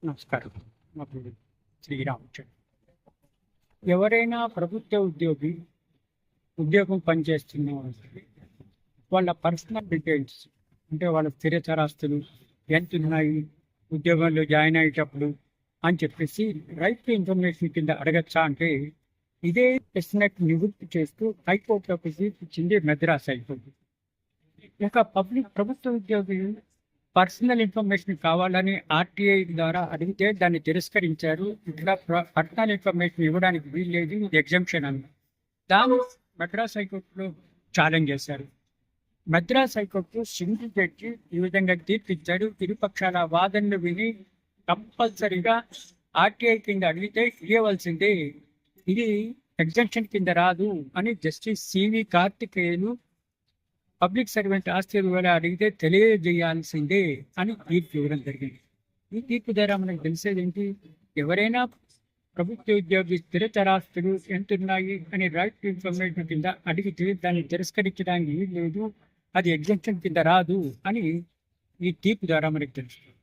నమస్కారం. నా పేరు శ్రీరామచంద్ర. ఎవరైనా ప్రభుత్వ ఉద్యోగం పనిచేస్తున్న వాళ్ళకి వాళ్ళ పర్సనల్ డీటెయిల్స్ అంటే వాళ్ళ స్థిర చరాస్తులు ఎంత ఉన్నాయి, ఉద్యోగంలో జాయిన్ అయ్యేటప్పుడు అని చెప్పేసి రైట్ టు ఇన్ఫర్మేషన్ కింద అడగచ్చా అంటే ఇదే ప్రశ్నకు నివృత్తి చేస్తూ హైకోర్టులోకి ఇచ్చింది మద్రాస్ హైకోర్టు. ఇక ప్రభుత్వ ఉద్యోగి పర్సనల్ ఇన్ఫర్మేషన్ కావాలని ఆర్టీఐ ద్వారా అడిగితే దాన్ని తిరస్కరించారు. ఇట్లా పర్సనల్ ఇన్ఫర్మేషన్ ఇవ్వడానికి వీల్లేదు, ఇది ఎగ్జంప్షన్ అని దాన్ని మద్రాస్ హైకోర్టులో ఛాలెంజ్ చేశారు. మద్రాస్ హైకోర్టు సింగిల్ జడ్జి ఈ విధంగా తీర్పిచ్చాడు. ఇరుపక్షాల వాదనలు విని కంపల్సరీగా ఆర్టీఐ కింద అడిగితే ఇవ్వవలసిందే, ఇది ఎగ్జంప్షన్ కింద రాదు అని జస్టిస్ సివి కార్తికేయులు పబ్లిక్ సర్వెంట్ ఆస్తి వివరాలు అడిగితే తెలియజేయాల్సిందే అని తీర్పు ఇవ్వడం జరిగింది. ఈ తీర్పు ద్వారా మనకు తెలిసేది ఏంటి, ఎవరైనా ప్రభుత్వ ఉద్యోగి స్థిర చరాస్తులు ఎంతున్నాయి అని రైట్ ఇన్ఫర్మేషన్ కింద అడిగితే దాన్ని తిరస్కరించడానికి లేదు, అది ఎగ్జంప్షన్ కింద రాదు అని ఈ తీర్పు ద్వారా మనకు తెలుస్తుంది.